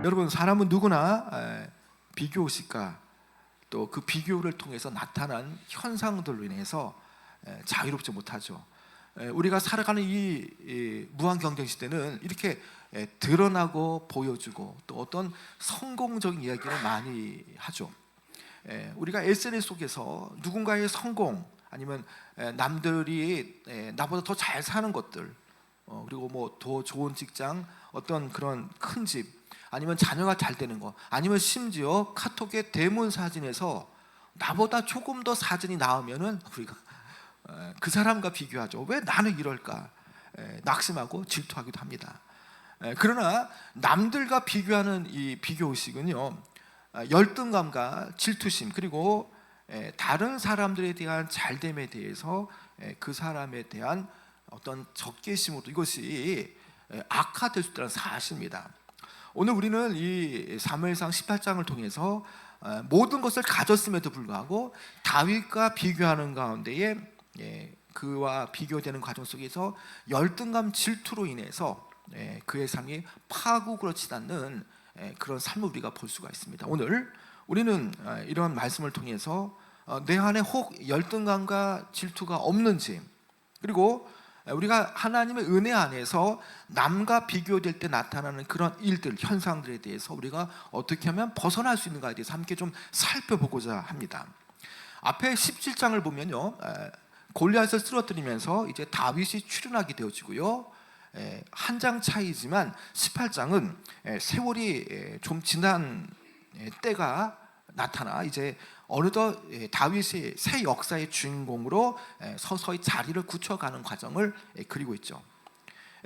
여러분, 사람은 누구나 비교의식과 또 그 비교를 통해서 나타난 현상들로 인해서 자유롭지 못하죠. 우리가 살아가는 이 무한 경쟁 시대는 이렇게 드러나고 보여주고 또 어떤 성공적인 이야기를 많이 하죠. 우리가 SNS 속에서 누군가의 성공, 아니면 남들이 나보다 더 잘 사는 것들, 그리고 뭐 더 좋은 직장, 어떤 그런 큰 집, 아니면 자녀가 잘 되는 거, 아니면 심지어 카톡의 대문 사진에서 나보다 조금 더 사진이 나오면은 우리가 그 사람과 비교하죠. 왜 나는 이럴까? 낙심하고 질투하기도 합니다. 그러나 남들과 비교하는 이 비교의식은요, 열등감과 질투심, 그리고 다른 사람들에 대한 잘됨에 대해서 그 사람에 대한 어떤 적개심으로 이것이 악화될 수 있다는 사실입니다. 오늘 우리는 이 사무엘상 18장을 통해서 모든 것을 가졌음에도 불구하고 다윗과 비교하는 가운데에 그와 비교되는 과정 속에서 열등감, 질투로 인해서 그의 삶이 파국으로 치닫는 그런 삶을 우리가 볼 수가 있습니다. 오늘 우리는 이런 말씀을 통해서 내 안에 혹 열등감과 질투가 없는지, 그리고 우리가 하나님의 은혜 안에서 남과 비교될 때 나타나는 그런 일들, 현상들에 대해서 우리가 어떻게 하면 벗어날 수 있는가에 대해서 함께 좀 살펴보고자 합니다. 앞에 17장을 보면요, 골리앗을 쓰러뜨리면서 이제 다윗이 출현하게 되어지고요, 한 장 차이지만 18장은 세월이 좀 지난 때가 나타나 이제 어느덧 다윗이 새 역사의 주인공으로 서서히 자리를 굳혀가는 과정을 그리고 있죠.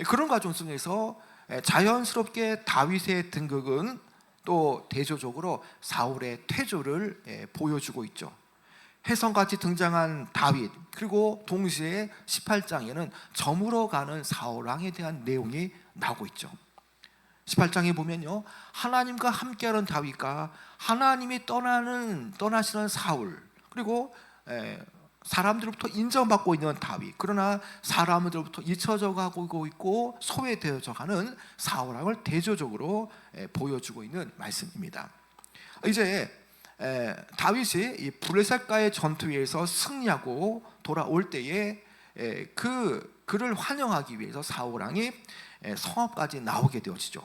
그런 과정 속에서 자연스럽게 다윗의 등극은 또 대조적으로 사울의 퇴조를 보여주고 있죠. 혜성같이 등장한 다윗, 그리고 동시에 18장에는 저물어가는 사울 왕에 대한 내용이 나오고 있죠. 18장에 보면요, 하나님과 함께하는 다윗과 하나님이 떠나시는 사울, 그리고 사람들로부터 인정받고 있는 다윗, 그러나 사람들로부터 잊혀져 가고 있고 소외되어져 가는 사울 왕을 대조적으로 보여주고 있는 말씀입니다. 이제 다윗이 이 블레셋과의 전투에서 승리하고 돌아올 때에 그를 환영하기 위해서 사울 왕이 성읍까지 나오게 되어지죠.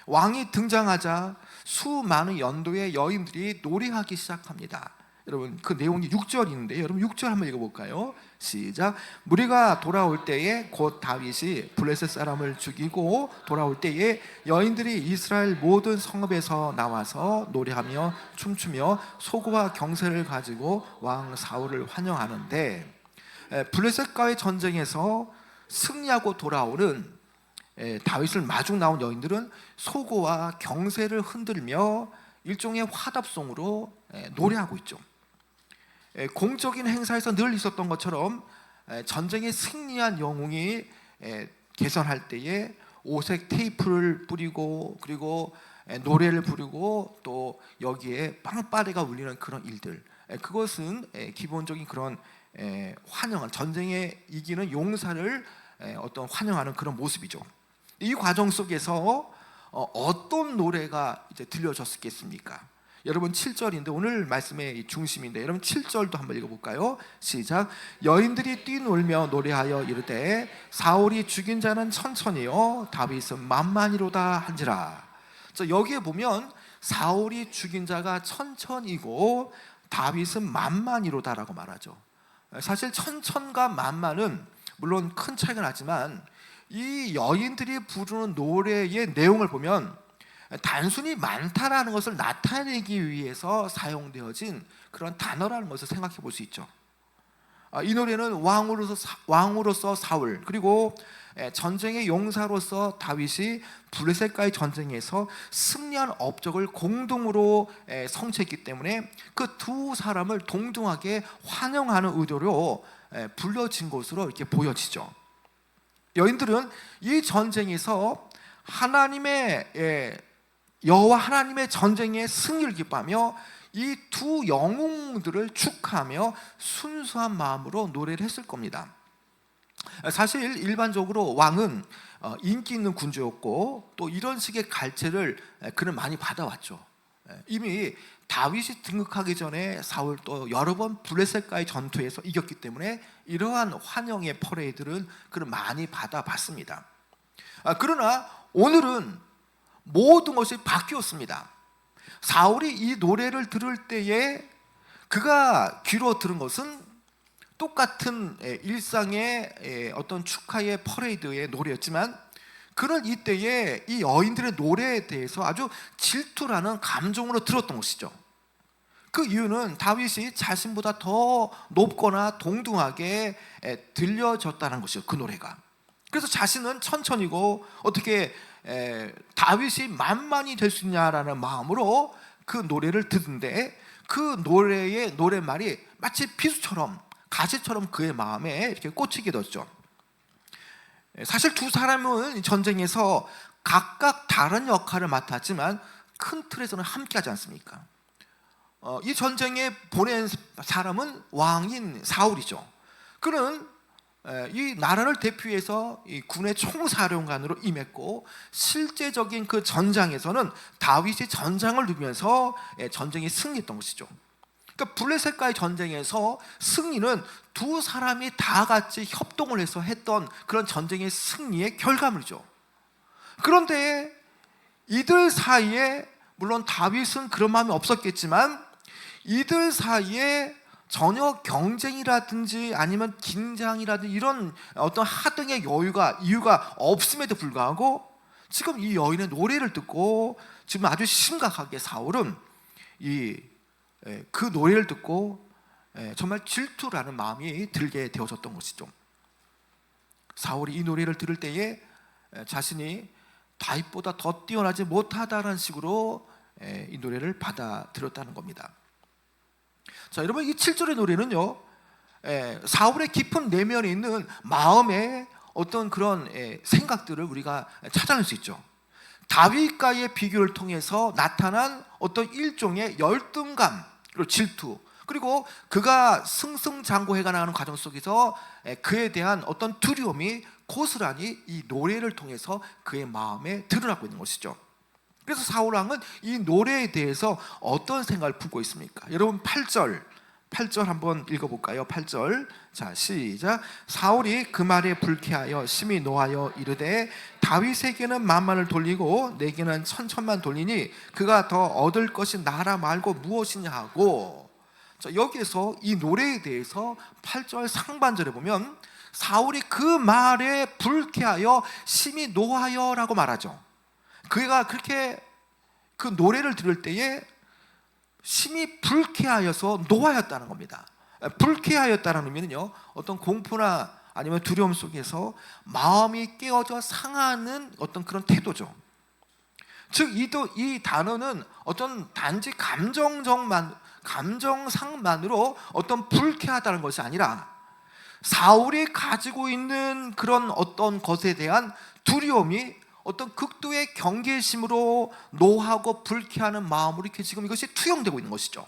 왕이 등장하자 수많은 연도의 여인들이 노래하기 시작합니다. 여러분, 그 내용이 6절인데 여러분 6절 한번 읽어볼까요? 시작. 무리가 돌아올 때에 곧 다윗이 블레셋 사람을 죽이고 돌아올 때에 여인들이 이스라엘 모든 성읍에서 나와서 노래하며 춤추며 소고와 경세를 가지고 왕 사울을 환영하는데, 블레셋과의 전쟁에서 승리하고 돌아오는 다윗을 마중 나온 여인들은 소고와 경세를 흔들며 일종의 화답송으로 노래하고 있죠. 공적인 행사에서 늘 있었던 것처럼 전쟁에 승리한 영웅이 개선할 때에 오색 테이프를 뿌리고, 그리고 노래를 부르고, 또 여기에 빵빠레가 울리는 그런 일들, 그것은 기본적인 그런 환영한, 전쟁에 이기는 용사를 어떤 환영하는 그런 모습이죠. 이 과정 속에서 어떤 노래가 이제 들려졌겠습니까? 여러분 7절인데 오늘 만씀의 중심인데 여러분 7절도 한번 읽어볼까요? 시작. 여인들이 뛰놀며 노래하여 이르되 사울이 죽인 자는 천천히요 다윗은 만만히로다 한지라. 여기에 보면 사울이 죽인 자가 천천히고 다윗은 만만히로다라고 말하죠. 사실 천천과 만만은 물론 큰 차이가 나지만 이 여인들이 부르는 노래의 내용을 보면 단순히 많다라는 것을 나타내기 위해서 사용되어진 그런 단어라는 것을 생각해 볼 수 있죠. 이 노래는 왕으로서 사울, 그리고 전쟁의 용사로서 다윗이 블레셋과의 전쟁에서 승리한 업적을 공동으로 성취했기 때문에 그 두 사람을 동등하게 환영하는 의도로 불려진 것으로 이렇게 보여지죠. 여인들은 이 전쟁에서 하나님의 여호와 하나님의 전쟁의 승리를 기뻐하며 이 두 영웅들을 축하하며 순수한 마음으로 노래를 했을 겁니다. 사실 일반적으로 왕은 인기 있는 군주였고 또 이런 식의 갈채를 그는 많이 받아왔죠. 이미 다윗이 등극하기 전에 사울 또 여러 번 블레셋과의 전투에서 이겼기 때문에 이러한 환영의 퍼레이드를 그는 많이 받아봤습니다. 그러나 오늘은 모든 것이 바뀌었습니다. 사울이 이 노래를 들을 때에 그가 귀로 들은 것은 똑같은 일상의 어떤 축하의 퍼레이드의 노래였지만 그는 이때에 이 여인들의 노래에 대해서 아주 질투라는 감정으로 들었던 것이죠. 그 이유는 다윗이 자신보다 더 높거나 동등하게 들려졌다는 것이죠. 그 노래가. 그래서 자신은 천천히고 어떻게 다윗이 만만히 될 수 있냐라는 마음으로 그 노래를 듣는데 그 노래의 노랫말이 마치 비수처럼 가시처럼 그의 마음에 이렇게 꽂히게 됐죠. 사실 두 사람은 전쟁에서 각각 다른 역할을 맡았지만 큰 틀에서는 함께하지 않습니까? 이 전쟁에 보낸 사람은 왕인 사울이죠. 그는 이 나라를 대표해서 이 군의 총사령관으로 임했고 실제적인 그 전장에서는 다윗이 전장을 누비면서 전쟁에 승리했던 것이죠. 그러니까 블레셋과의 전쟁에서 승리는 두 사람이 다 같이 협동을 해서 했던 그런 전쟁의 승리의 결과물이죠. 그런데 이들 사이에 물론 다윗은 그런 마음이 없었겠지만 이들 사이에 전혀 경쟁이라든지 아니면 긴장이라든지 이런 어떤 하등의 이유가 없음에도 불구하고 지금 이 여인의 노래를 듣고 지금 아주 심각하게 사울은 그 노래를 듣고 정말 질투라는 마음이 들게 되어졌던 것이죠. 사울이 이 노래를 들을 때에 자신이 다윗보다 더 뛰어나지 못하다는 식으로 이 노래를 받아들였다는 겁니다. 자, 여러분 이 7절의 노래는요 사울의 깊은 내면에 있는 마음의 어떤 그런 생각들을 우리가 찾아낼 수 있죠. 다윗과의 비교를 통해서 나타난 어떤 일종의 열등감 그리고 질투 그리고 그가 승승장구해 나가는 과정 속에서 그에 대한 어떤 두려움이 고스란히 이 노래를 통해서 그의 마음에 드러나고 있는 것이죠. 그래서 사울 왕은 이 노래에 대해서 어떤 생각을 품고 있습니까? 여러분 8절 한번 읽어볼까요? 8절 자 시작. 사울이 그 말에 불쾌하여 심히 노하여 이르되 다윗에게는 만만을 돌리고 내게는 천천만 돌리니 그가 더 얻을 것이 나라 말고 무엇이냐 하고, 자, 여기에서 이 노래에 대해서 8절 상반절에 보면 사울이 그 말에 불쾌하여 심히 노하여 라고 말하죠. 그가 그렇게 그 노래를 들을 때에 심히 불쾌하여서 노하였다는 겁니다. 불쾌하였다는 의미는요 어떤 공포나 아니면 두려움 속에서 마음이 깨어져 상하는 어떤 그런 태도죠. 즉 이 단어는 어떤 단지 감정상만으로 어떤 불쾌하다는 것이 아니라 사울이 가지고 있는 그런 어떤 것에 대한 두려움이 어떤 극도의 경계심으로 노하고 불쾌하는 마음으로 이렇게 지금 이것이 투영되고 있는 것이죠.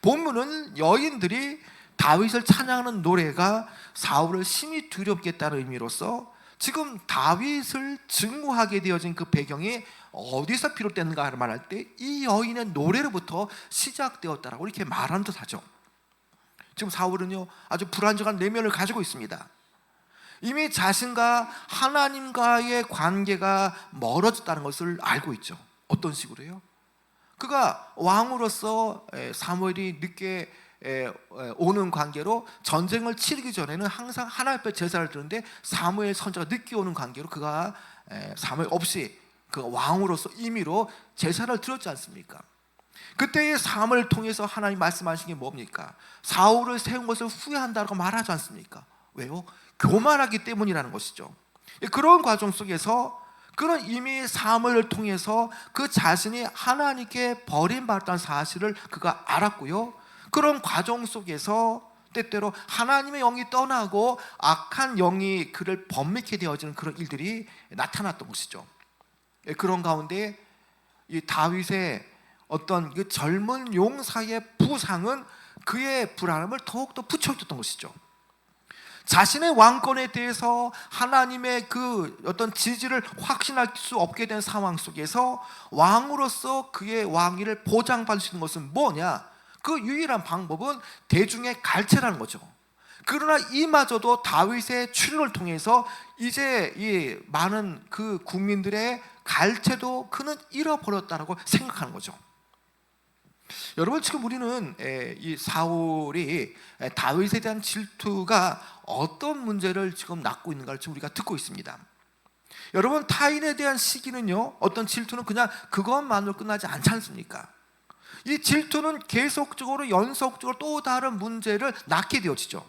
본문은 여인들이 다윗을 찬양하는 노래가 사울을 심히 두렵게 했다는 의미로서 지금 다윗을 증오하게 되어진 그 배경이 어디서 비롯됐는가를 말할 때 이 여인의 노래로부터 시작되었다라고 이렇게 말하는 듯하죠. 지금 사울은요 아주 불안정한 내면을 가지고 있습니다. 이미 자신과 하나님과의 관계가 멀어졌다는 것을 알고 있죠. 어떤 식으로요? 그가 왕으로서 사무엘이 늦게 오는 관계로 전쟁을 치르기 전에는 항상 하나님 앞에 제사를 드는데 사무엘 선지자가 늦게 오는 관계로 그가 사무엘 없이 그 왕으로서 임의로 제사를 드렸지 않습니까? 그때의 사무엘을 통해서 하나님 말씀하신 게 뭡니까? 사울을 세운 것을 후회한다고 말하지 않습니까? 왜요? 교만하기 때문이라는 것이죠. 그런 과정 속에서 그는 이미 사무엘을 통해서 그 자신이 하나님께 버림받았다는 사실을 그가 알았고요. 그런 과정 속에서 때때로 하나님의 영이 떠나고 악한 영이 그를 범죄케 되어지는 그런 일들이 나타났던 것이죠. 그런 가운데 이 다윗의 어떤 그 젊은 용사의 부상은 그의 불안함을 더욱더 붙여줬던 것이죠. 자신의 왕권에 대해서 하나님의 그 어떤 지지를 확신할 수 없게 된 상황 속에서 왕으로서 그의 왕위를 보장받을 수 있는 것은 뭐냐? 그 유일한 방법은 대중의 갈채라는 거죠. 그러나 이마저도 다윗의 출현을 통해서 이제 이 많은 그 국민들의 갈채도 그는 잃어버렸다라고 생각하는 거죠. 여러분, 지금 우리는 이 사울이 다윗에 대한 질투가 어떤 문제를 지금 낳고 있는가를 지금 우리가 듣고 있습니다. 여러분, 타인에 대한 시기는요, 어떤 질투는 그냥 그것만으로 끝나지 않지 않습니까? 이 질투는 계속적으로 연속적으로 또 다른 문제를 낳게 되어지죠.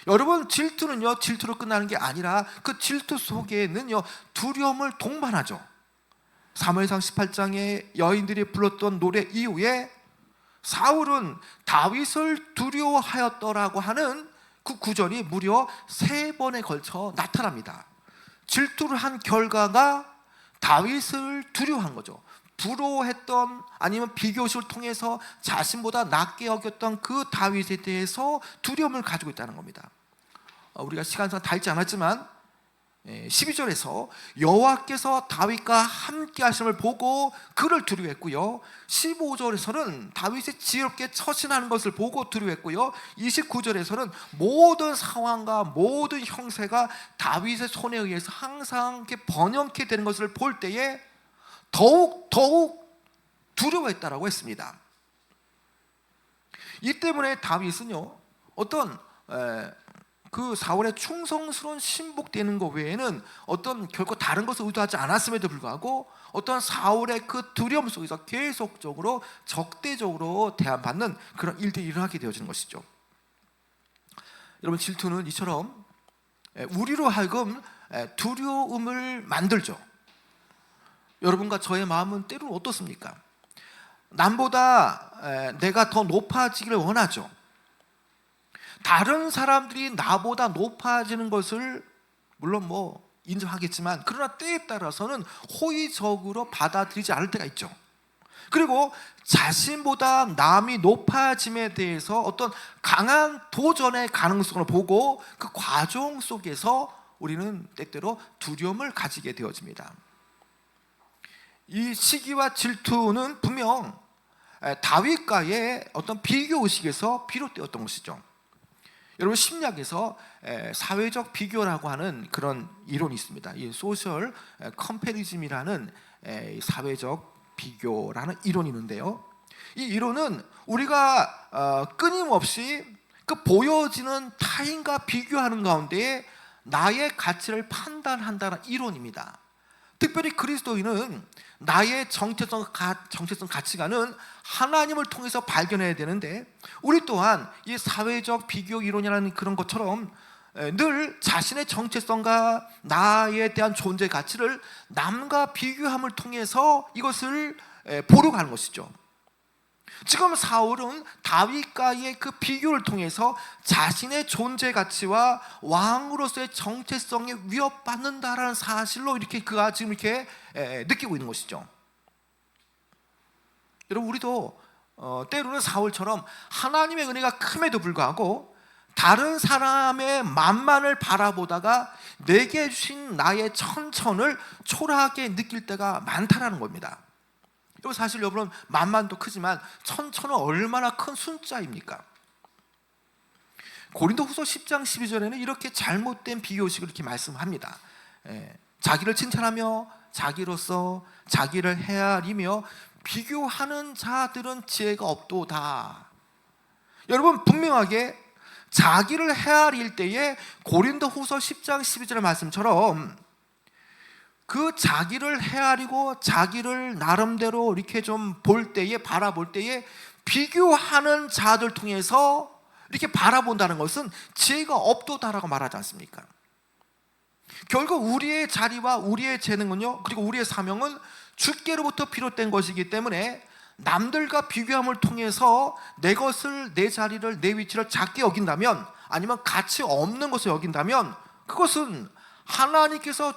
여러분, 질투는요, 질투로 끝나는 게 아니라 그 질투 속에는요, 두려움을 동반하죠. 사무엘상 18장에 여인들이 불렀던 노래 이후에 사울은 다윗을 두려워하였더라고 하는 그 구절이 무려 3번에 걸쳐 나타납니다. 질투를 한 결과가 다윗을 두려워한 거죠. 부러워했던 아니면 비교식을 통해서 자신보다 낮게 여겼던 그 다윗에 대해서 두려움을 가지고 있다는 겁니다. 우리가 시간상 다 읽지 않았지만 12절에서 여호와께서 다윗과 함께 하심을 보고 그를 두려워했고요, 15절에서는 다윗이 지혜롭게 처신하는 것을 보고 두려워했고요, 29절에서는 모든 상황과 모든 형세가 다윗의 손에 의해서 항상 이렇게 번영케 되는 것을 볼 때에 더욱 두려워했다라고 했습니다. 이 때문에 다윗은요, 어떤 그 사울의 충성스러운 신복되는 것 외에는 어떤 결코 다른 것을 의도하지 않았음에도 불구하고 어떤 사울의 그 두려움 속에서 계속적으로 적대적으로 대안받는 그런 일들이 일어나게 되어지는 것이죠. 여러분, 질투는 이처럼 우리로 하여금 두려움을 만들죠. 여러분과 저의 마음은 때로는 어떻습니까? 남보다 내가 더 높아지기를 원하죠. 다른 사람들이 나보다 높아지는 것을 물론 인정하겠지만, 그러나 때에 따라서는 호의적으로 받아들이지 않을 때가 있죠. 그리고 자신보다 남이 높아짐에 대해서 어떤 강한 도전의 가능성을 보고 그 과정 속에서 우리는 때때로 두려움을 가지게 되어집니다. 이 시기와 질투는 분명 다윗과의 어떤 비교의식에서 비롯되었던 것이죠. 여러분, 심리학에서 사회적 비교라고 하는 그런 이론이 있습니다. 이 소셜 컴패리즘이라는 사회적 비교라는 이론이 있는데요, 이 이론은 우리가 끊임없이 그 보여지는 타인과 비교하는 가운데 나의 가치를 판단한다는 이론입니다. 특별히 그리스도인은 나의 정체성 가치관은 하나님을 통해서 발견해야 되는데, 우리 또한 이 사회적 비교 이론이라는 그런 것처럼 늘 자신의 정체성과 나에 대한 존재 가치를 남과 비교함을 통해서 이것을 보려고 하는 것이죠. 지금 사울은 다윗과의 그 비교를 통해서 자신의 존재 가치와 왕으로서의 정체성에 위협받는다라는 사실로 이렇게 그가 지금 이렇게 느끼고 있는 것이죠. 여러분, 우리도 때로는 사울처럼 하나님의 은혜가 큼에도 불구하고 다른 사람의 만만을 바라보다가 내게 주신 나의 천천을 초라하게 느낄 때가 많다라는 겁니다. 사실 여러분, 만만도 크지만 천천은 얼마나 큰 숫자입니까? 고린도후서 10장 12절에는 이렇게 잘못된 비교식을 이렇게 말씀합니다. 자기를 칭찬하며 자기로서 자기를 헤아리며 비교하는 자들은 지혜가 없도다. 여러분, 분명하게 자기를 헤아릴 때에 고린도후서 10장 12절의 말씀처럼 그 자기를 헤아리고 자기를 나름대로 이렇게 좀 볼 때에, 바라볼 때에 비교하는 자들 통해서 이렇게 바라본다는 것은 지혜가 없도다라고 말하지 않습니까? 결국 우리의 자리와 우리의 재능은요, 그리고 우리의 사명은 주께로부터 비롯된 것이기 때문에 남들과 비교함을 통해서 내 것을, 내 자리를, 내 위치를 작게 여긴다면, 아니면 가치 없는 것을 여긴다면, 그것은 하나님께서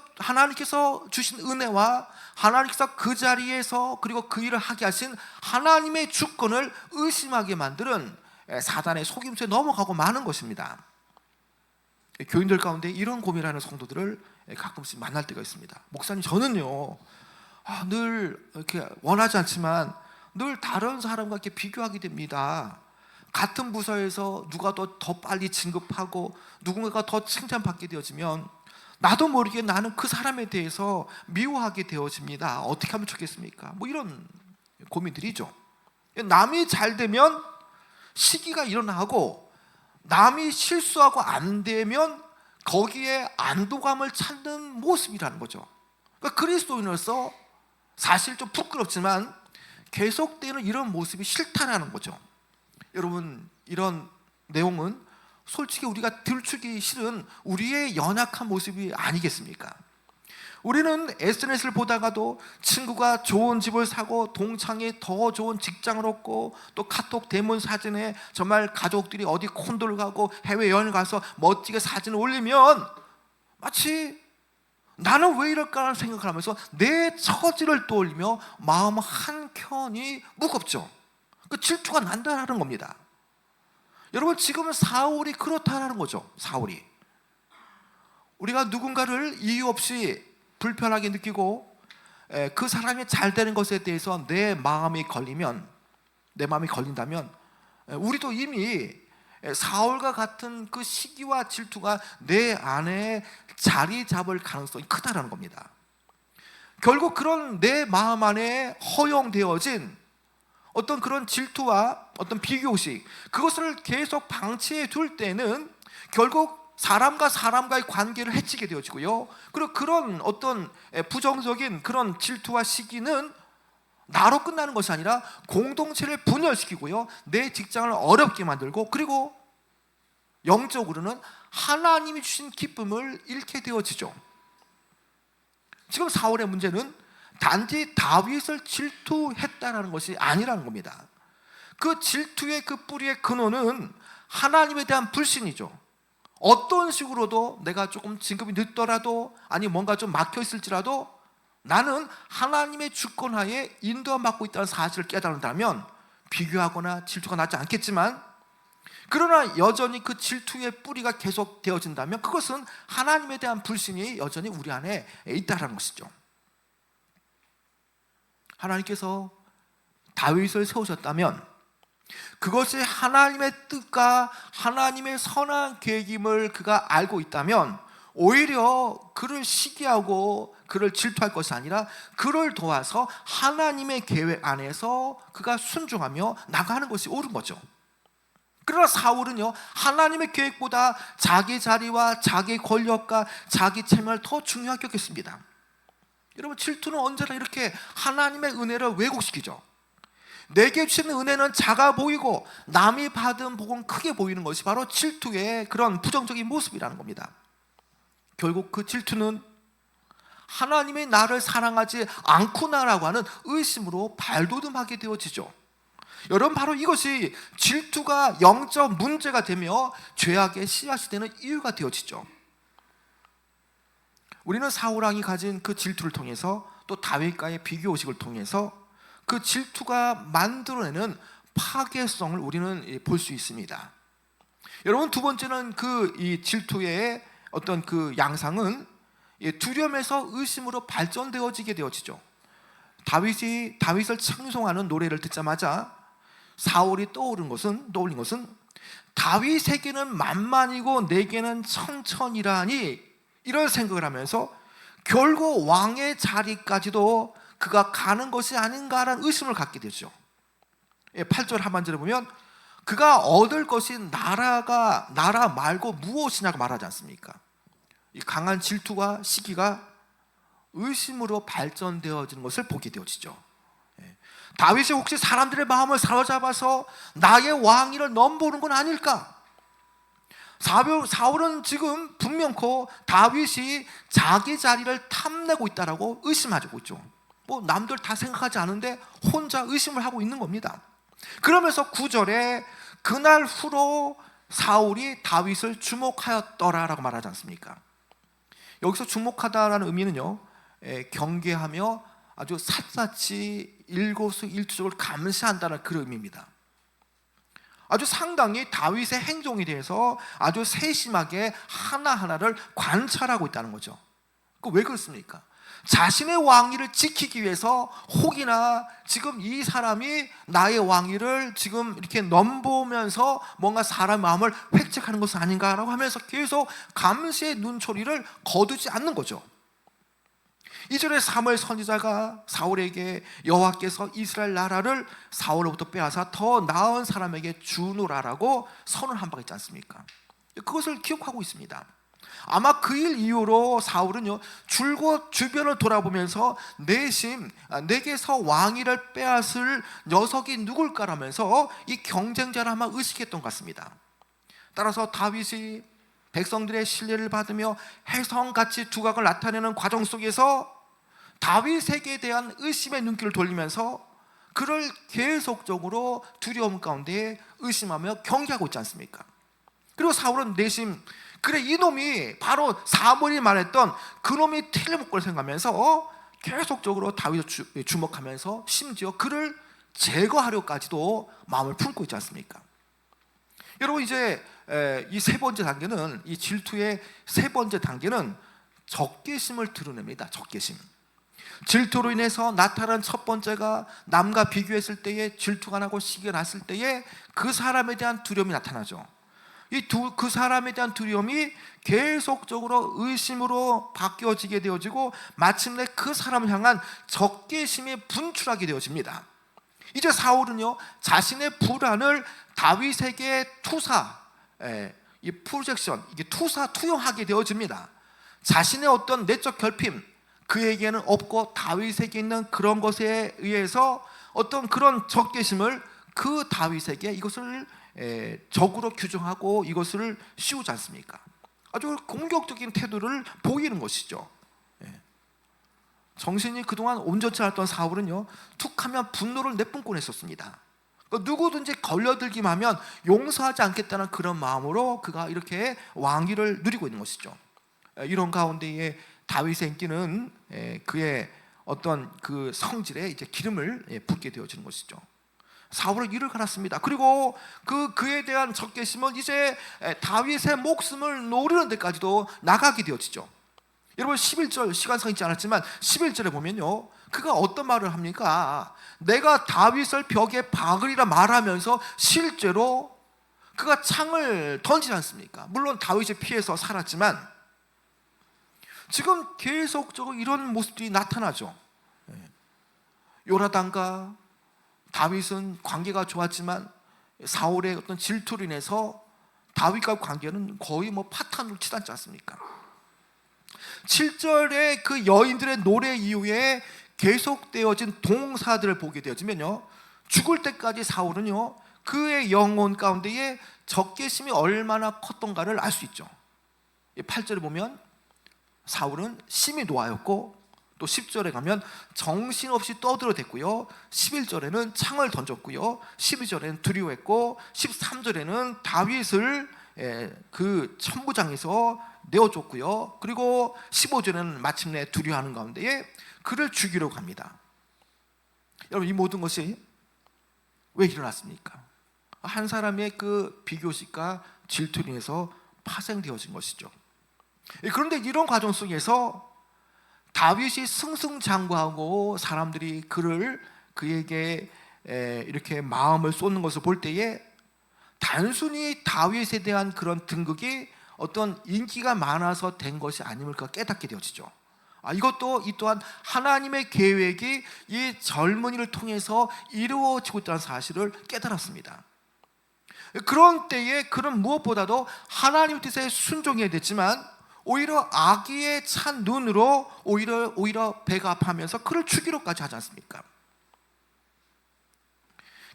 주신 은혜와 하나님께서 그 자리에서 그리고 그 일을 하게 하신 하나님의 주권을 의심하게 만드는 사단의 속임수에 넘어가고 마는 것입니다. 교인들 가운데 이런 고민하는 성도들을 가끔씩 만날 때가 있습니다. 목사님, 저는요 늘 이렇게 원하지 않지만 늘 다른 사람과 이렇게 비교하게 됩니다. 같은 부서에서 누가 더 빨리 진급하고 누군가가 더 칭찬받게 되어지면 나도 모르게 나는 그 사람에 대해서 미워하게 되어집니다. 어떻게 하면 좋겠습니까? 뭐 이런 고민들이죠. 남이 잘 되면 시기가 일어나고 남이 실수하고 안 되면 거기에 안도감을 찾는 모습이라는 거죠. 그러니까 그리스도인으로서 사실 좀 부끄럽지만 계속되는 이런 모습이 싫다라는 거죠. 여러분, 이런 내용은 솔직히 우리가 들추기 싫은 우리의 연약한 모습이 아니겠습니까? 우리는 SNS를 보다가도 친구가 좋은 집을 사고 동창이 더 좋은 직장을 얻고 또 카톡 대문 사진에 정말 가족들이 어디 콘도를 가고 해외여행을 가서 멋지게 사진을 올리면 마치 나는 왜 이럴까라는 생각을 하면서 내 처지를 떠올리며 마음 한켠이 무겁죠. 그 질투가 난다는 겁니다. 여러분, 지금은 사울이 그렇다라는 거죠. 사울이 우리가 누군가를 이유 없이 불편하게 느끼고 그 사람이 잘 되는 것에 대해서 내 마음이 걸린다면 우리도 이미 사울과 같은 그 시기와 질투가 내 안에 자리 잡을 가능성이 크다라는 겁니다. 결국 그런 내 마음 안에 허용되어진 어떤 그런 질투와 어떤 비교의식, 그것을 계속 방치해 둘 때는 결국 사람과 사람과의 관계를 해치게 되어지고요, 그리고 그런 어떤 부정적인 그런 질투와 시기는 나로 끝나는 것이 아니라 공동체를 분열시키고요, 내 직장을 어렵게 만들고, 그리고 영적으로는 하나님이 주신 기쁨을 잃게 되어지죠. 지금 사울의 문제는 단지 다윗을 질투했다는 것이 아니라는 겁니다. 그 질투의 그 뿌리의 근원은 하나님에 대한 불신이죠. 어떤 식으로도 내가 조금 진급이 늦더라도, 아니 뭔가 좀 막혀 있을지라도 나는 하나님의 주권하에 인도받고 있다는 사실을 깨달은다면 비교하거나 질투가 나지 않겠지만, 그러나 여전히 그 질투의 뿌리가 계속 되어진다면 그것은 하나님에 대한 불신이 여전히 우리 안에 있다는 것이죠. 하나님께서 다윗을 세우셨다면 그것이 하나님의 뜻과 하나님의 선한 계획임을 그가 알고 있다면 오히려 그를 시기하고 그를 질투할 것이 아니라 그를 도와서 하나님의 계획 안에서 그가 순종하며 나가는 것이 옳은 거죠. 그러나 사울은요, 하나님의 계획보다 자기 자리와 자기 권력과 자기 체면을 더 중요하게 여겼습니다. 여러분, 질투는 언제나 이렇게 하나님의 은혜를 왜곡시키죠. 내게 주신 은혜는 작아 보이고 남이 받은 복은 크게 보이는 것이 바로 질투의 그런 부정적인 모습이라는 겁니다. 결국 그 질투는 하나님이 나를 사랑하지 않구나라고 하는 의심으로 발돋움하게 되어지죠. 여러분, 바로 이것이 질투가 영적 문제가 되며 죄악의 씨앗이 되는 이유가 되어지죠. 우리는 사울왕이 가진 그 질투를 통해서 또 다윗과의 비교의식을 통해서 그 질투가 만들어내는 파괴성을 우리는 볼 수 있습니다. 여러분, 두 번째는 이 질투의 어떤 그 양상은 두려움에서 의심으로 발전되어지게 되어지죠. 다윗을 찬송하는 노래를 듣자마자 사울이 떠올린 것은 다윗에게는 만만이고 내게는 천천이라니, 이런 생각을 하면서 결국 왕의 자리까지도 그가 가는 것이 아닌가라는 의심을 갖게 되죠. 8절 하반절에 보면 그가 얻을 것이 나라 말고 무엇이냐고 말하지 않습니까? 이 강한 질투와 시기가 의심으로 발전되어지는 것을 보게 되어지죠. 다윗이 혹시 사람들의 마음을 사로잡아서 나의 왕위를 넘보는 건 아닐까? 사울은 지금 분명코 다윗이 자기 자리를 탐내고 있다라고 의심하고 있죠. 뭐 남들 다 생각하지 않은데 혼자 의심을 하고 있는 겁니다. 그러면서 9절에 그날 후로 사울이 다윗을 주목하였더라라고 말하지 않습니까? 여기서 주목하다라는 의미는요, 경계하며 아주 샅샅이 일거수일투족을 감시한다는 그런 의미입니다. 아주 상당히 다윗의 행동에 대해서 아주 세심하게 하나하나를 관찰하고 있다는 거죠. 왜 그렇습니까? 자신의 왕위를 지키기 위해서 혹이나 지금 이 사람이 나의 왕위를 지금 이렇게 넘보면서 뭔가 사람의 마음을 획책하는 것은 아닌가라고 하면서 계속 감시의 눈초리를 거두지 않는 거죠. 2절에 사무엘 선지자가 사울에게 여호와께서 이스라엘 나라를 사울로부터 빼앗아 더 나은 사람에게 주노라라고 선언한 바가 있지 않습니까? 그것을 기억하고 있습니다. 아마 그 일 이후로 사울은요, 줄곧 주변을 돌아보면서 내심 내게서 왕위를 빼앗을 녀석이 누굴까라면서 이 경쟁자를 아마 의식했던 것 같습니다. 따라서 다윗이 백성들의 신뢰를 받으며 혜성같이 두각을 나타내는 과정 속에서 다윗에게 대한 의심의 눈길을 돌리면서 그를 계속적으로 두려움 가운데 의심하며 경계하고 있지 않습니까? 그리고 사울은 내심 그래, 이놈이 바로 사무엘이 말했던 그놈이 틀림없을 걸 생각하면서 계속적으로 다윗을 주목하면서 심지어 그를 제거하려까지도 마음을 품고 있지 않습니까? 여러분, 이제 이 세 번째 단계는, 이 질투의 세 번째 단계는 적개심을 드러냅니다. 적개심. 질투로 인해서 나타난 첫 번째가 남과 비교했을 때에 질투가 나고 시기가 났을 때에 그 사람에 대한 두려움이 나타나죠. 그 사람에 대한 두려움이 계속적으로 의심으로 바뀌어지게 되어지고 마침내 그 사람을 향한 적개심이 분출하게 되어집니다. 이제 사울은요, 자신의 불안을 다윗에게 이 프로젝션, 이게 투영하게 되어집니다. 자신의 어떤 내적 결핍, 그에게는 없고 다윗에게 있는 그런 것에 의해서 어떤 그런 적개심을 그 다윗에게 이것을 적으로 규정하고 이것을 씌우지 않습니까? 아주 공격적인 태도를 보이는 것이죠. 정신이 그동안 온전치 않았던 사울은요, 툭하면 분노를 내뿜곤 했었습니다. 누구든지 걸려들기만 하면 용서하지 않겠다는 그런 마음으로 그가 이렇게 왕위를 누리고 있는 것이죠. 이런 가운데에 다윗의 인기는 그의 어떤 그 성질에 이제 기름을 붓게 되어지는 것이죠. 사울은 이를 갈았습니다. 그리고 그에 대한 적개심은 이제 다윗의 목숨을 노리는 데까지도 나가게 되어지죠. 여러분, 11절, 시간상 있지 않았지만 11절에 보면요, 그가 어떤 말을 합니까? 내가 다윗을 벽에 박으리라 말하면서 실제로 그가 창을 던지지 않습니까? 물론 다윗이 피해서 살았지만 지금 계속적으로 이런 모습들이 나타나죠. 요나단과 다윗은 관계가 좋았지만 사울의 어떤 질투로 인해서 다윗과 관계는 거의 파탄으로 치닫지 않습니까? 7절에 그 여인들의 노래 이후에 계속되어진 동사들을 보게 되어지면요, 죽을 때까지 사울은요, 그의 영혼 가운데에 적개심이 얼마나 컸던가를 알 수 있죠. 8절에 보면 사울은 심히 노하였고, 또 10절에 가면 정신없이 떠들어댔고요, 11절에는 창을 던졌고요, 12절에는 두려워했고, 13절에는 다윗을 그 천부장에서 내어줬고요, 그리고 15절에는 마침내 두려워하는 가운데에 그를 죽이려고 합니다. 여러분, 이 모든 것이 왜 일어났습니까? 한 사람의 그 비교식과 질투로 인해서 파생되어진 것이죠. 그런데 이런 과정 속에서 다윗이 승승장구하고 사람들이 그에게 이렇게 마음을 쏟는 것을 볼 때에 단순히 다윗에 대한 그런 등극이 어떤 인기가 많아서 된 것이 아님을 깨닫게 되어지죠. 이 또한 하나님의 계획이 이 젊은이를 통해서 이루어지고 있다는 사실을 깨달았습니다. 그런 때에 그는 무엇보다도 하나님 뜻에 순종해야 됐지만 오히려 악의에 찬 눈으로 오히려 배가 아파하면서 그를 죽이려까지 하지 않습니까?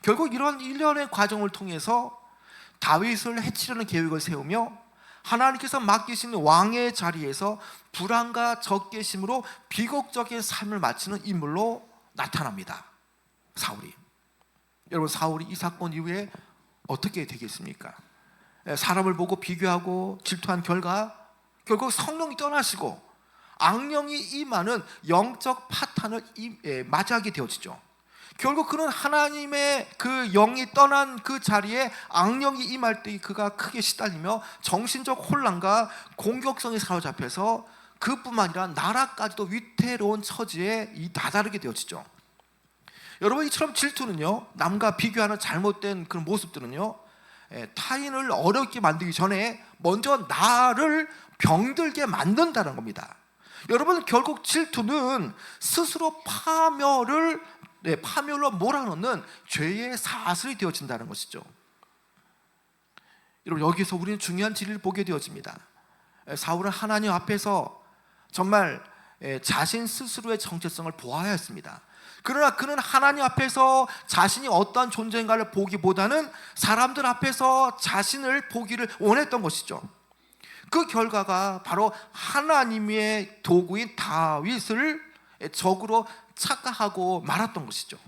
결국 이런 일련의 과정을 통해서 다윗을 해치려는 계획을 세우며 하나님께서 맡기신 왕의 자리에서 불안과 적개심으로 비극적인 삶을 마치는 인물로 나타납니다. 사울이. 여러분, 사울이 이 사건 이후에 어떻게 되겠습니까? 사람을 보고 비교하고 질투한 결과 결국 성령이 떠나시고 악령이 임하는 영적 파탄을 맞이하게 되어지죠. 결국 그는 하나님의 그 영이 떠난 그 자리에 악령이 임할 때 그가 크게 시달리며 정신적 혼란과 공격성에 사로잡혀서 그뿐만 아니라 나라까지도 위태로운 처지에 다다르게 되어지죠. 여러분, 이처럼 질투는요, 남과 비교하는 잘못된 그런 모습들은요, 타인을 어렵게 만들기 전에 먼저 나를 병들게 만든다는 겁니다. 여러분, 결국 질투는 스스로 파멸로 몰아넣는 죄의 사슬이 되어진다는 것이죠. 여러분, 여기서 우리는 중요한 진리를 보게 되어집니다. 사울은 하나님 앞에서 정말 자신 스스로의 정체성을 보아야 했습니다. 그러나 그는 하나님 앞에서 자신이 어떠한 존재인가를 보기보다는 사람들 앞에서 자신을 보기를 원했던 것이죠. 그 결과가 바로 하나님의 도구인 다윗을 적으로 착각하고 말았던 것이죠.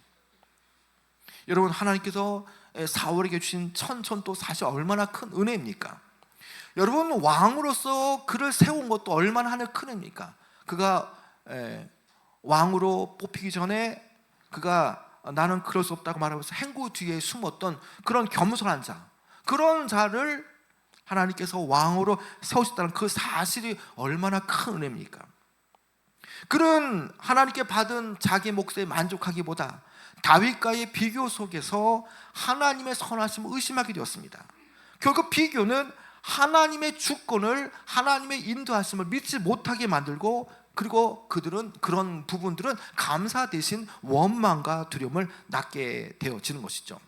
여러분, 하나님께서 사울에게 주신 천천도 사실 얼마나 큰 은혜입니까? 여러분, 왕으로서 그를 세운 것도 얼마나 하늘 큰 은혜입니까? 그가 왕으로 뽑히기 전에 그가 나는 그럴 수 없다고 말하면서 행구 뒤에 숨었던 그런 겸손한 자, 그런 자를 하나님께서 왕으로 세우셨다는 그 사실이 얼마나 큰 은혜입니까? 그는 하나님께 받은 자기 몫에 만족하기보다 다윗과의 비교 속에서 하나님의 선하심을 의심하게 되었습니다. 결국 비교는 하나님의 주권을, 하나님의 인도하심을 믿지 못하게 만들고, 그리고 그들은 그런 부분들은 감사 대신 원망과 두려움을 낳게 되어지는 것이죠.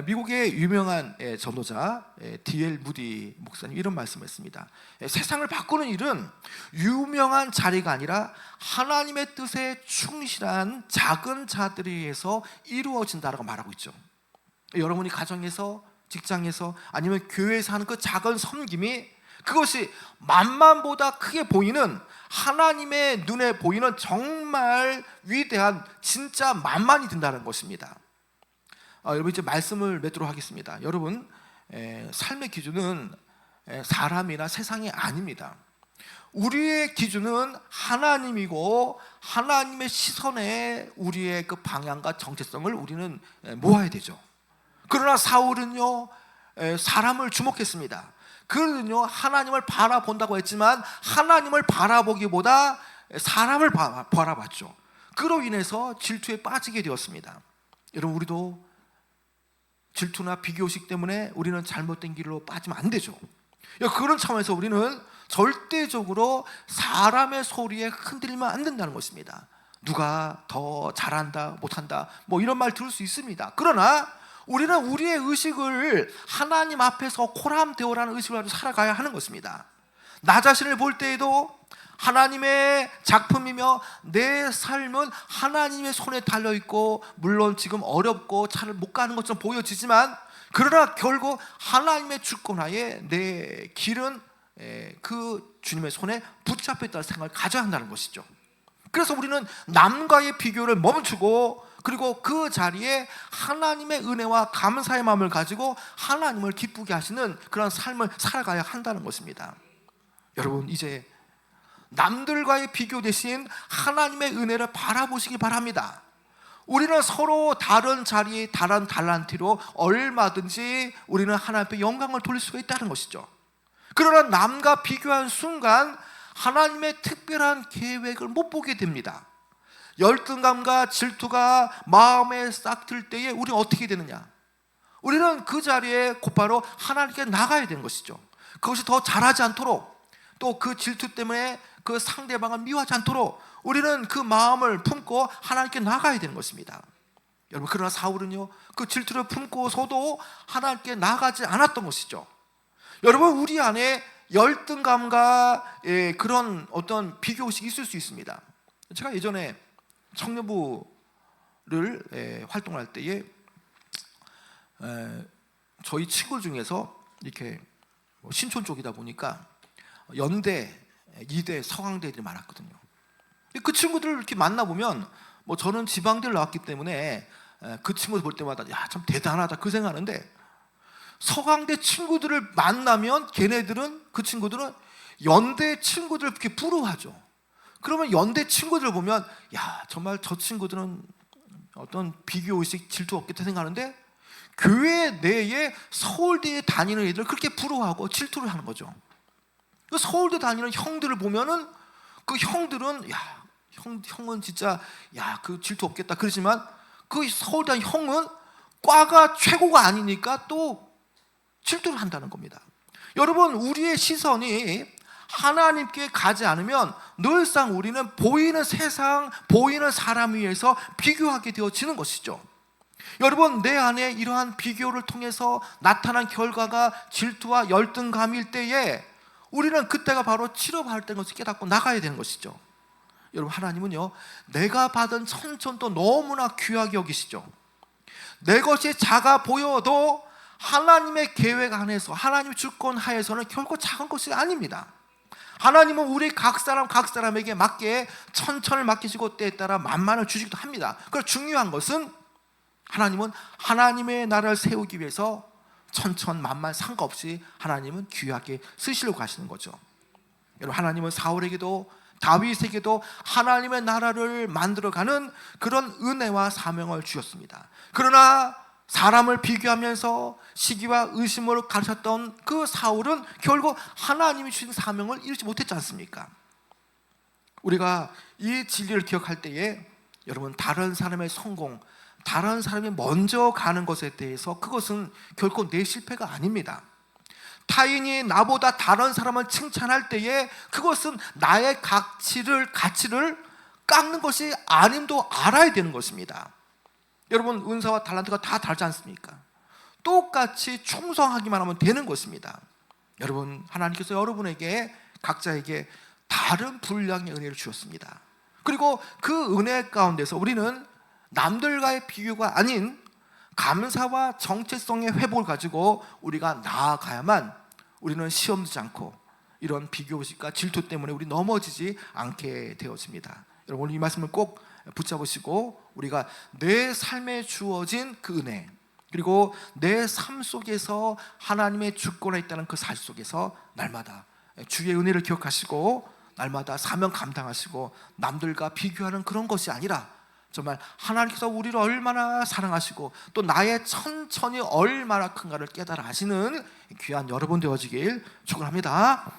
미국의 유명한 전도자 D.L. 무디 목사님 이런 말씀을 했습니다. 세상을 바꾸는 일은 유명한 자리가 아니라 하나님의 뜻에 충실한 작은 자들에 의해서 이루어진다라고 말하고 있죠. 여러분이 가정에서, 직장에서, 아니면 교회에서 하는 그 작은 섬김이, 그것이 만만보다 크게 보이는, 하나님의 눈에 보이는 정말 위대한 진짜 만만이 된다는 것입니다. 여러분, 이제 말씀을 맺도록 하겠습니다. 여러분, 삶의 기준은 사람이나 세상이 아닙니다. 우리의 기준은 하나님이고, 하나님의 시선에 우리의 그 방향과 정체성을 우리는 모아야 되죠. 그러나 사울은요, 사람을 주목했습니다. 그는요, 하나님을 바라본다고 했지만 하나님을 바라보기보다 사람을 바라봤죠. 그로 인해서 질투에 빠지게 되었습니다. 여러분, 우리도 질투나 비교의식 때문에 우리는 잘못된 길로 빠지면 안 되죠. 그런 차원에서 우리는 절대적으로 사람의 소리에 흔들리면 안 된다는 것입니다. 누가 더 잘한다, 못한다, 뭐 이런 말 들을 수 있습니다. 그러나 우리는 우리의 의식을 하나님 앞에서 코람데오라는 의식을 가지고 살아가야 하는 것입니다. 나 자신을 볼 때에도 하나님의 작품이며 내 삶은 하나님의 손에 달려있고, 물론 지금 어렵고 차를 못 가는 것처럼 보여지지만, 그러나 결국 하나님의 주권하에 내 길은 그 주님의 손에 붙잡혀 있다는 생각을 가져야 한다는 것이죠. 그래서 우리는 남과의 비교를 멈추고, 그리고 그 자리에 하나님의 은혜와 감사의 마음을 가지고 하나님을 기쁘게 하시는 그런 삶을 살아가야 한다는 것입니다. 여러분, 이제 남들과의 비교 대신 하나님의 은혜를 바라보시기 바랍니다. 우리는 서로 다른 자리에 다른 달란트로 얼마든지 우리는 하나님 앞에 영광을 돌릴 수가 있다는 것이죠. 그러나 남과 비교한 순간 하나님의 특별한 계획을 못 보게 됩니다. 열등감과 질투가 마음에 싹 들 때에 우리는 어떻게 되느냐? 우리는 그 자리에 곧바로 하나님께 나가야 되는 것이죠. 그것이 더 잘하지 않도록, 또 그 질투 때문에 그 상대방을 미워하지 않도록 우리는 그 마음을 품고 하나님께 나가야 되는 것입니다. 여러분, 그러나 사울은요, 그 질투를 품고서도 하나님께 나가지 않았던 것이죠. 여러분, 우리 안에 열등감과 그런 어떤 비교의식이 있을 수 있습니다. 제가 예전에 청년부를 활동할 때에 저희 친구 중에서 이렇게 신촌 쪽이다 보니까 연대, 이대, 서강대들이 많았거든요. 그 친구들을 이렇게 만나보면, 뭐 저는 지방대를 나왔기 때문에 그 친구들 볼 때마다 야, 참 대단하다 그 생각하는데, 서강대 친구들을 만나면 그 친구들은 연대 친구들을 이렇게 부러워하죠. 그러면 연대 친구들을 보면, 야, 정말 저 친구들은 어떤 비교의식, 질투 없겠다 생각하는데 교회 내에 서울대에 다니는 애들 그렇게 부러워하고 질투를 하는 거죠. 그 서울대 다니는 형들을 보면은 그 형들은 형은 진짜 그 질투 없겠다 그러지만 그 서울대 형은 과가 최고가 아니니까 또 질투를 한다는 겁니다. 여러분, 우리의 시선이 하나님께 가지 않으면 늘상 우리는 보이는 세상, 보이는 사람 위해서 비교하게 되어지는 것이죠. 여러분, 내 안에 이러한 비교를 통해서 나타난 결과가 질투와 열등감일 때에 우리는 그때가 바로 치료받을 때인 것을 깨닫고 나가야 되는 것이죠. 여러분, 하나님은요, 내가 받은 천천도 너무나 귀하게 여기시죠. 내 것이 작아 보여도 하나님의 계획 안에서, 하나님의 주권 하에서는 결코 작은 것이 아닙니다. 하나님은 우리 각 사람에게 맞게 천천을 맡기시고 때에 따라 만만을 주시기도 합니다. 그리고 중요한 것은 하나님은 하나님의 나라를 세우기 위해서 천천 만만 상관없이 하나님은 귀하게 쓰시려고 하시는 거죠. 여러분, 하나님은 사울에게도 다윗에게도 하나님의 나라를 만들어가는 그런 은혜와 사명을 주셨습니다. 그러나 사람을 비교하면서 시기와 의심으로 가르쳤던 그 사울은 결국 하나님이 주신 사명을 이루지 못했지 않습니까? 우리가 이 진리를 기억할 때에 여러분, 다른 사람의 성공, 다른 사람이 먼저 가는 것에 대해서 그것은 결코 내 실패가 아닙니다. 타인이 나보다 다른 사람을 칭찬할 때에 그것은 나의 가치를 깎는 것이 아님도 알아야 되는 것입니다. 여러분, 은사와 달란트가 다 다르지 않습니까? 똑같이 충성하기만 하면 되는 것입니다. 여러분, 하나님께서 여러분에게 각자에게 다른 분량의 은혜를 주셨습니다. 그리고 그 은혜 가운데서 우리는 남들과의 비교가 아닌 감사와 정체성의 회복을 가지고 우리가 나아가야만 우리는 시험 들지 않고 이런 비교의식과 질투 때문에 우리 넘어지지 않게 되어집니다. 여러분, 오늘 이 말씀을 꼭 붙잡으시고 우리가 내 삶에 주어진 그 은혜, 그리고 내 삶 속에서 하나님의 주권에 있다는 그 사실 속에서 날마다 주의 은혜를 기억하시고 날마다 사명 감당하시고 남들과 비교하는 그런 것이 아니라 정말 하나님께서 우리를 얼마나 사랑하시고 또 나의 천천이 얼마나 큰가를 깨달아 하시는 귀한 여러분 되어지길 축원합니다.